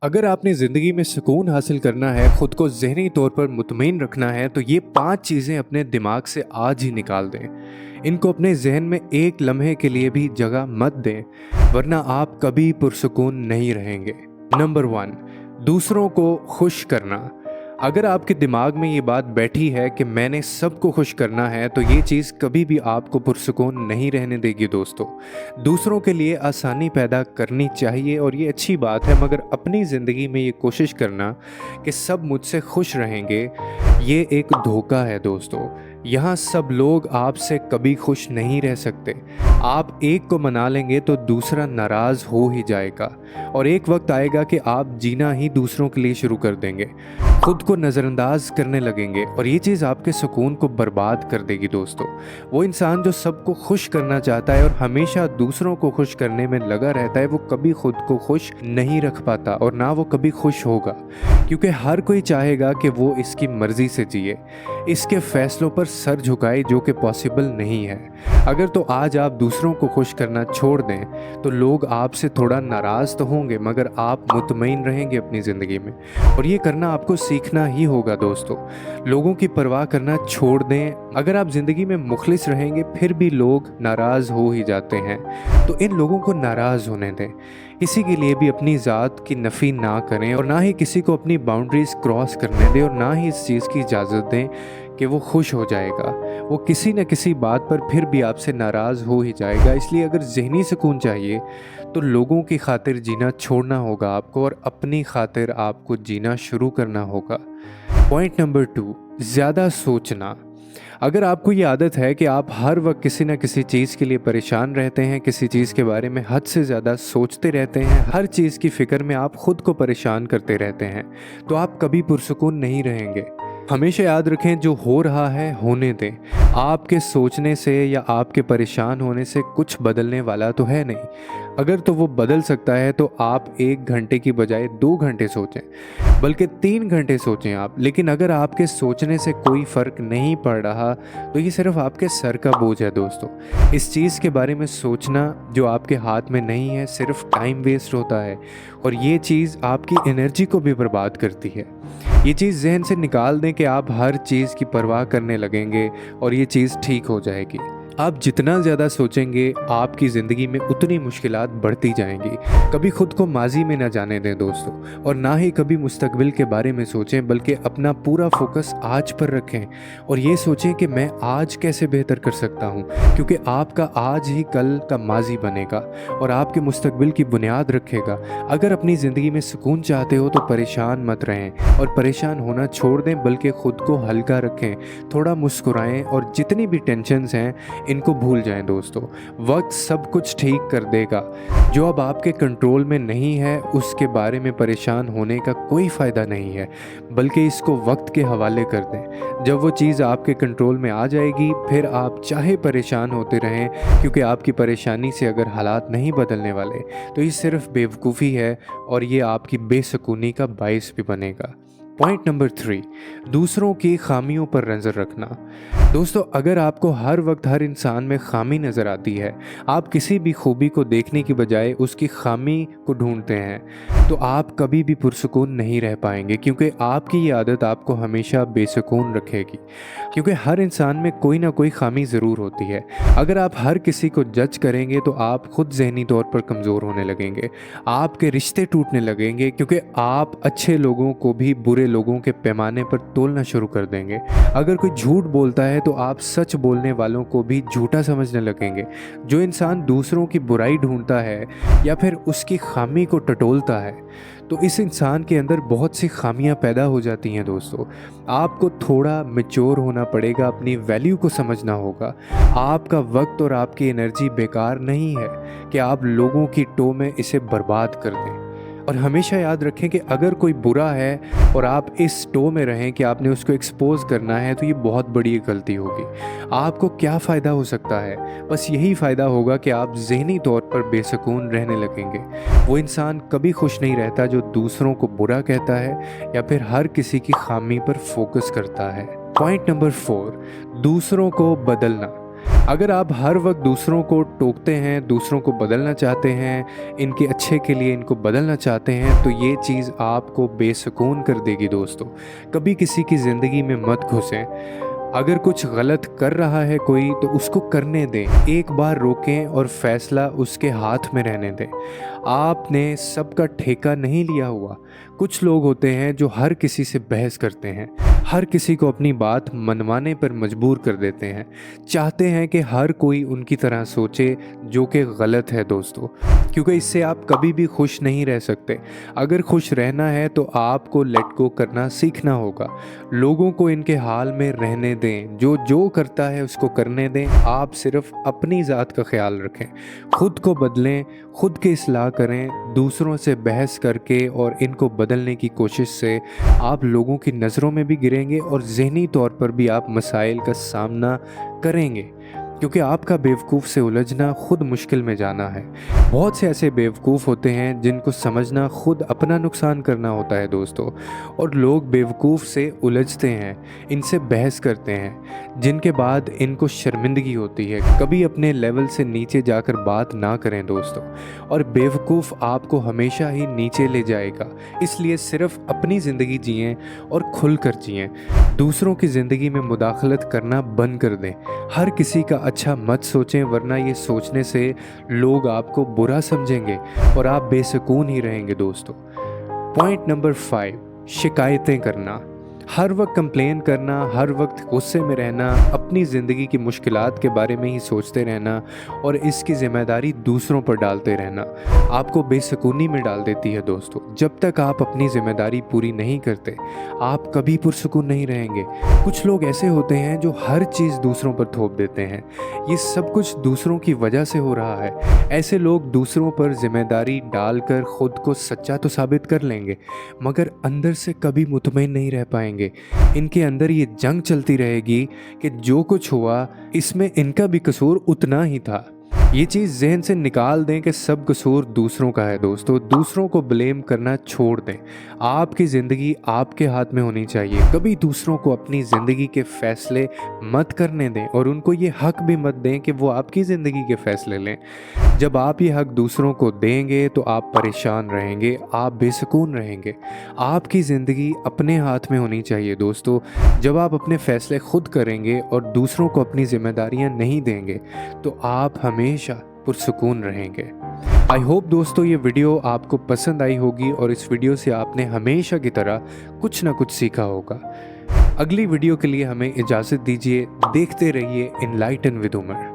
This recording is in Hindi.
अगर आपने ज़िंदगी में सुकून हासिल करना है, खुद को ज़हनी तौर पर मुतमईन रखना है, तो ये 5 चीज़ें अपने दिमाग से आज ही निकाल दें। इनको अपने ज़हन में एक लम्हे के लिए भी जगह मत दें, वरना आप कभी पुरसुकून नहीं रहेंगे। नंबर 1, दूसरों को खुश करना। अगर आपके दिमाग में ये बात बैठी है कि मैंने सबको खुश करना है, तो ये चीज़ कभी भी आपको पुरसुकून नहीं रहने देगी दोस्तों। दूसरों के लिए आसानी पैदा करनी चाहिए और ये अच्छी बात है, मगर अपनी ज़िंदगी में ये कोशिश करना कि सब मुझसे खुश रहेंगे, ये एक धोखा है दोस्तों। यहाँ सब लोग आपसे कभी खुश नहीं रह सकते। आप एक को मना लेंगे तो दूसरा नाराज़ हो ही जाएगा और एक वक्त आएगा कि आप जीना ही दूसरों के लिए शुरू कर देंगे, खुद को नज़रअंदाज करने लगेंगे और ये चीज़ आपके सुकून को बर्बाद कर देगी दोस्तों। वो इंसान जो सबको खुश करना चाहता है और हमेशा दूसरों को खुश करने में लगा रहता है, वो कभी खुद को खुश नहीं रख पाता और ना वो कभी खुश होगा, क्योंकि हर कोई चाहेगा कि वो इसकी मर्ज़ी से जिए, इसके फैसलों पर सर झुकाए, जो कि पॉसिबल नहीं है। अगर तो आज आप दूसरों को खुश करना छोड़ दें तो लोग आपसे थोड़ा नाराज़ तो होंगे, मगर आप मुतमईन रहेंगे अपनी ज़िंदगी में और ये करना आपको सीखना ही होगा दोस्तों। लोगों की परवाह करना छोड़ दें। अगर आप ज़िंदगी में मुखलिस रहेंगे फिर भी लोग नाराज़ हो ही जाते हैं, तो इन लोगों को नाराज़ होने दें। किसी के लिए भी अपनी ज़ात की नफ़ी ना करें और ना ही किसी को अपनी बाउंड्रीज़ क्रॉस करने दें और ना ही इस चीज़ की इजाज़त दें कि वो खुश हो जाएगा। वो किसी न किसी बात पर फिर भी आपसे नाराज़ हो ही जाएगा। इसलिए अगर ज़हनी सुकून चाहिए तो लोगों की खातिर जीना छोड़ना होगा आपको और अपनी खातिर आपको जीना शुरू करना होगा। पॉइंट नंबर 2, ज़्यादा सोचना। अगर आपको ये आदत है कि आप हर वक्त किसी न किसी चीज़ के लिए परेशान रहते हैं, किसी चीज़ के बारे में हद से ज़्यादा सोचते रहते हैं, हर चीज़ की फ़िक्र में आप खुद को परेशान करते रहते हैं, तो आप कभी पुरसुकून नहीं रहेंगे। हमेशा याद रखें, जो हो रहा है होने दें। आपके सोचने से या आपके परेशान होने से कुछ बदलने वाला तो है नहीं। अगर तो वो बदल सकता है तो आप 1 घंटे की बजाय 2 घंटे सोचें, बल्कि 3 घंटे सोचें आप। लेकिन अगर आपके सोचने से कोई फ़र्क नहीं पड़ रहा तो ये सिर्फ आपके सर का बोझ है दोस्तों। इस चीज़ के बारे में सोचना जो आपके हाथ में नहीं है, सिर्फ टाइम वेस्ट होता है और ये चीज़ आपकी एनर्जी को भी बर्बाद करती है। ये चीज़ जहन से निकाल दें कि आप हर चीज़ की परवाह करने लगेंगे और ये चीज़ ठीक हो जाएगी। आप जितना ज़्यादा सोचेंगे आपकी ज़िंदगी में उतनी मुश्किलात बढ़ती जाएंगी। कभी खुद को माजी में ना जाने दें दोस्तों और ना ही कभी मुस्तकबिल के बारे में सोचें, बल्कि अपना पूरा फोकस आज पर रखें और ये सोचें कि मैं आज कैसे बेहतर कर सकता हूँ, क्योंकि आपका आज ही कल का माजी बनेगा और आपके मुस्तकबिल की बुनियाद रखेगा। अगर अपनी ज़िंदगी में सुकून चाहते हो तो परेशान मत रहें और परेशान होना छोड़ दें, बल्कि खुद को हल्का रखें, थोड़ा मुस्कुराएं और जितनी भी टेंशन्स हैं इनको भूल जाएं दोस्तों। वक्त सब कुछ ठीक कर देगा। जो अब आपके कंट्रोल में नहीं है उसके बारे में परेशान होने का कोई फ़ायदा नहीं है, बल्कि इसको वक्त के हवाले कर दें। जब वो चीज़ आपके कंट्रोल में आ जाएगी फिर आप चाहे परेशान होते रहें, क्योंकि आपकी परेशानी से अगर हालात नहीं बदलने वाले तो ये सिर्फ बेवकूफ़ी है और ये आपकी बेसुकूनी का बायस भी बनेगा। पॉइंट नंबर 3, दूसरों की खामियों पर नज़र रखना। दोस्तों, अगर आपको हर वक्त हर इंसान में खामी नज़र आती है, आप किसी भी खूबी को देखने की बजाय उसकी खामी को ढूंढते हैं, तो आप कभी भी पुरसुकून नहीं रह पाएंगे, क्योंकि आपकी ये आदत आपको हमेशा बेसुकून रखेगी। क्योंकि हर इंसान में कोई ना कोई खामी ज़रूर होती है। अगर आप हर किसी को जज करेंगे तो आप खुद ज़हनी तौर पर कमज़ोर होने लगेंगे, आपके रिश्ते टूटने लगेंगे, क्योंकि आप अच्छे लोगों को भी बुरे लोगों के पैमाने पर तोलना शुरू कर देंगे। अगर कोई झूठ बोलता है तो आप सच बोलने वालों को भी झूठा समझने लगेंगे। जो इंसान दूसरों की बुराई ढूंढता है या फिर उसकी खामी को टटोलता है, तो इस इंसान के अंदर बहुत सी खामियां पैदा हो जाती हैं दोस्तों। आपको थोड़ा मैच्योर होना पड़ेगा, अपनी वैल्यू को समझना होगा। आपका वक्त और आपकी एनर्जी बेकार नहीं है कि आप लोगों की टो में इसे बर्बाद कर दें। और हमेशा याद रखें कि अगर कोई बुरा है और आप इस टो में रहें कि आपने उसको एक्सपोज करना है, तो ये बहुत बड़ी गलती होगी। आपको क्या फ़ायदा हो सकता है? बस यही फ़ायदा होगा कि आप ज़हनी तौर पर बेसुकून रहने लगेंगे। वो इंसान कभी खुश नहीं रहता जो दूसरों को बुरा कहता है या फिर हर किसी की खामी पर फोकस करता है। पॉइंट नंबर 4, दूसरों को बदलना। अगर आप हर वक्त दूसरों को टोकते हैं, दूसरों को बदलना चाहते हैं, इनके अच्छे के लिए इनको बदलना चाहते हैं, तो ये चीज़ आपको बेसुकून कर देगी दोस्तों। कभी किसी की ज़िंदगी में मत घुसें। अगर कुछ गलत कर रहा है कोई तो उसको करने दें, एक बार रोकें और फैसला उसके हाथ में रहने दें। आपने सबका ठेका नहीं लिया हुआ। कुछ लोग होते हैं जो हर किसी से बहस करते हैं, हर किसी को अपनी बात मनवाने पर मजबूर कर देते हैं, चाहते हैं कि हर कोई उनकी तरह सोचे, जो कि गलत है दोस्तों, क्योंकि इससे आप कभी भी खुश नहीं रह सकते। अगर खुश रहना है तो आपको लेट गो करना सीखना होगा। लोगों को इनके हाल में रहने दें, जो जो करता है उसको करने दें। आप सिर्फ अपनी ज़ात का ख्याल रखें, खुद को बदलें, खुद की इस्लाह करें। दूसरों से बहस करके और इनको बदलने की कोशिश से आप लोगों की नज़रों में भी गिरेंगे और ज़हनी तौर पर भी आप मसाइल का सामना करेंगे, क्योंकि आपका बेवकूफ़ से उलझना खुद मुश्किल में जाना है। बहुत से ऐसे बेवकूफ़ होते हैं जिनको समझना खुद अपना नुकसान करना होता है दोस्तों, और लोग बेवकूफ़ से उलझते हैं, इनसे बहस करते हैं, जिनके बाद इनको शर्मिंदगी होती है। कभी अपने लेवल से नीचे जाकर बात ना करें दोस्तों, और बेवकूफ़ आपको हमेशा ही नीचे ले जाएगा। इसलिए सिर्फ अपनी ज़िंदगी जिएं और खुल कर जिएं। दूसरों की ज़िंदगी में मुदाखलत करना बंद कर दें। हर किसी का अच्छा मत सोचें, वरना ये सोचने से लोग आपको बुरा समझेंगे और आप बेसुकून ही रहेंगे दोस्तों। पॉइंट नंबर 5, शिकायतें करना। हर वक्त कंप्लेन करना, हर वक्त गुस्से में रहना, अपनी ज़िंदगी की मुश्किलात के बारे में ही सोचते रहना और इसकी ज़िम्मेदारी दूसरों पर डालते रहना आपको बेसुकूनी में डाल देती है दोस्तों। जब तक आप अपनी ज़िम्मेदारी पूरी नहीं करते, आप कभी पुरसुकून नहीं रहेंगे। कुछ लोग ऐसे होते हैं जो हर चीज़ दूसरों पर थोप देते हैं। ये सब कुछ दूसरों की वजह से हो रहा है। ऐसे लोग दूसरों पर ज़िम्मेदारी डालकर ख़ुद को सच्चा तो साबित कर लेंगे, मगर अंदर से कभी मुतमईन नहीं रह पाएंगे। इनके अंदर ये जंग चलती रहेगी कि जो कुछ हुआ इसमें इनका भी कसूर उतना ही था। ये चीज़ जहन से निकाल दें कि सब कसूर दूसरों का है दोस्तों। दूसरों को ब्लेम करना छोड़ दें। आपकी ज़िंदगी आपके हाथ में होनी चाहिए। कभी दूसरों को अपनी ज़िंदगी के फ़ैसले मत करने दें और उनको ये हक भी मत दें कि वो आपकी ज़िंदगी के फ़ैसले लें। जब आप ये हक दूसरों को देंगे तो आप परेशान रहेंगे, आप बेसुकून रहेंगे। आपकी ज़िंदगी अपने हाथ में होनी चाहिए दोस्तों। जब आप अपने फ़ैसले खुद करेंगे और दूसरों को अपनी ज़िम्मेदारियाँ नहीं देंगे तो आप हमेशा पुरसुकून रहेंगे। आई होप दोस्तों ये वीडियो आपको पसंद आई होगी और इस वीडियो से आपने हमेशा की तरह कुछ ना कुछ सीखा होगा। अगली वीडियो के लिए हमें इजाज़त दीजिए। देखते रहिए इनलाइटन विद उमर।